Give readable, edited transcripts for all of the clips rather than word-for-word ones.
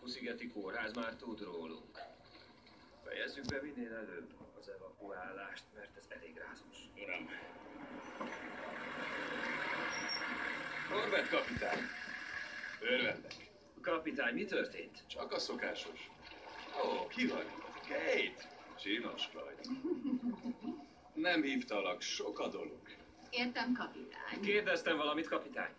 Faluszigeti kórház már tud rólunk. Fejezzük be minél előbb az evakuálást, mert ez elég rázós. Uram. Corbett kapitány. Örvendek. Kapitány, mi történt? Csak a szokásos. Ó, ki vagy? Kate! Csinos vagy. Nem hívtalak, sok a dolog. Értem, kapitány. Kérdeztem valamit, kapitány.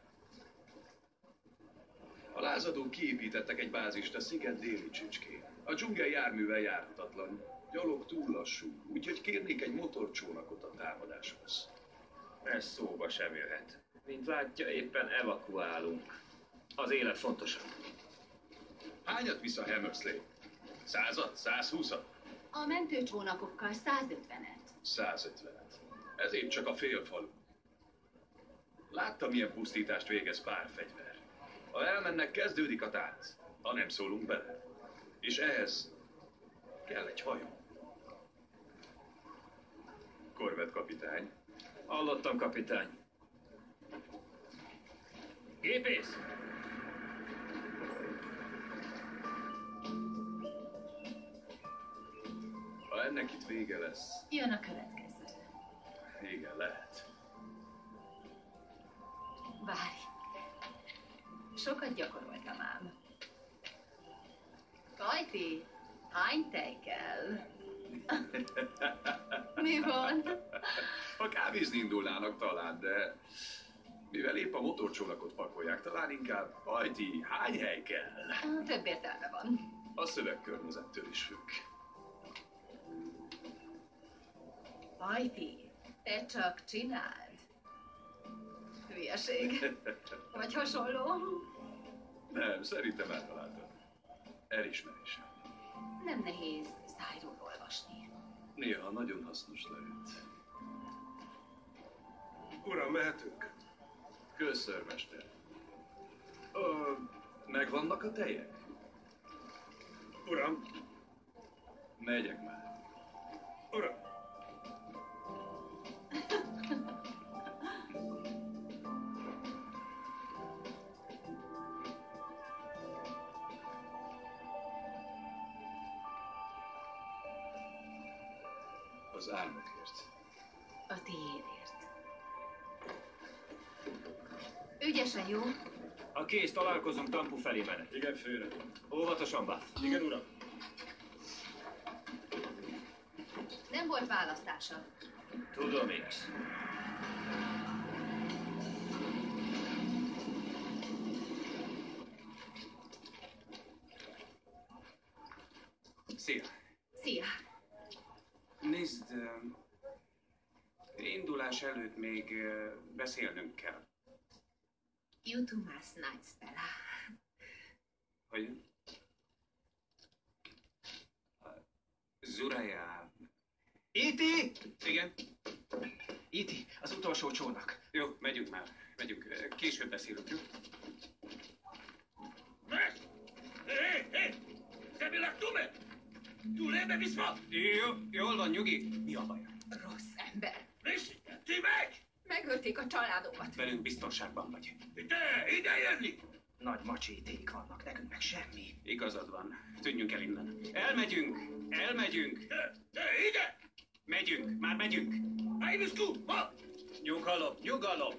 A lázadók kiépítettek egy bázist a sziget déli csücskén. A dzsungel járművel járhatatlan. Gyalog túl lassú, úgyhogy kérnék egy motorcsónakot a támadáshoz. Ez szóba sem jöhet. Mint látja, éppen evakuálunk. Az élet fontosabb. Hányat visz a Hammersley? 100-at? 120-at? A mentőcsónakokkal 150-et. 150-et. Ez épp csak a fél falu. Látta, milyen pusztítást végez pár fegyver. Ha elmennek, kezdődik a tánc. Ha nem szólunk bele. És ehhez kell egy hajó. Korvett kapitány. Hallottam, kapitány. Gépész! Ha ennek itt vége lesz, Jön a következő. igen, lehet. Várj. Sokat gyakoroltam ám. Kajti, hány tej kell? Mi van? Ha kávézni indulnának talán, de mivel épp a motorcsónakot pakolják, talán inkább Hajti, hány hely kell? Több értelme van. A szövegkörnyezettől is függ. Kajti, te csak csináld. Hülyeség. Vagy hasonló. Nem, szerintem eltaláltam. Elismerésem. Nem nehéz szájról olvasni. Néha nagyon hasznos lehet. Uram, mehetünk? Köször, mester. Megvannak a tejek? Uram, Megyek már. uram. Az álmokért. A tiédért. Ügyesen, jó? A kész, találkozunk Tampu felé menet. Igen, főre. Óvatosan, Buff. Igen, uram. Nem volt választása. Tudom, X. Szia! Szia! Nézd, indulás előtt még beszélnünk kell. You two must night spell. Hogy? Zuraja... Iti! Igen? Iti, az utolsó csónak. Jó, megyünk már. Megyünk. Később beszélünk, jó? Hé! Te tume! Túlébe viszva! Jó, jól van, nyugi. Mi a baj? Rossz ember. Ti meg! Megölték a családomat. Velünk biztonságban vagy. Ide jönni! Nagy macséték vannak, nekünk meg semmi. Igazad van. Tűnjünk el innen. Elmegyünk! Elmegyünk! Te ide! Megyünk! Már megyünk! Ájviszkú! Ma! Nyugalom, nyugalom!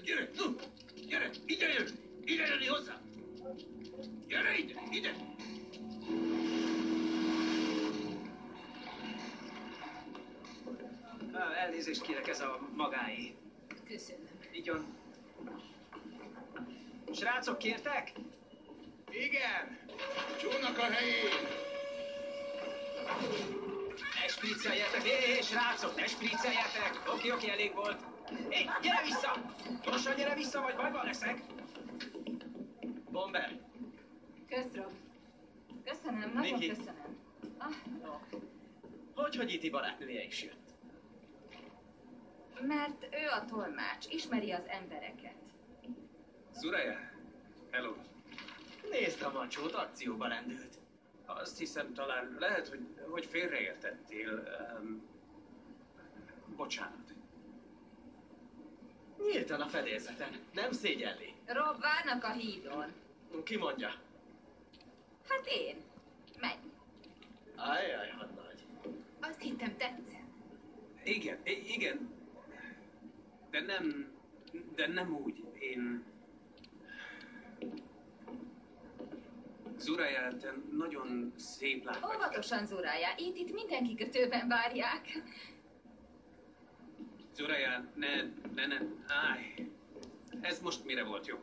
Gyere, no! Gyere! Ide jön! Ide jönni hozzá! Gyere ide! Ide! Elnézést kérek, ez a magáé. Köszönöm. Így van. Srácok, kértek? Igen! Csónak a helyén! Ne spricceljetek! Srácok, ne spricceljetek! Oké, elég volt. Gyere vissza! Gyorsan gyere vissza, vagy bajban leszek! Bomber! Köszönöm, nagyon Niki. köszönöm. Jó. Hogy Iti barátnője is jött? Mert ő a tolmács, ismeri az embereket. Zuraja! Hello! Nézd a macsót, akcióba lendült. Azt hiszem, talán lehet, hogy félreértettél. Bocsánat. Nyíltan a fedélzeten, nem szégyelli. Rob, várnak a hídon. Ki mondja? Hát én. Menj. Ajjaj, hadnagy. Azt hittem tetszett. Igen. De nem úgy. Én... Zuraja, te nagyon szép lány vagy. Óvatosan, Zuraja. Itt mindenki kötőben várják. Zuraja, ne. Állj. Ez most mire volt jó?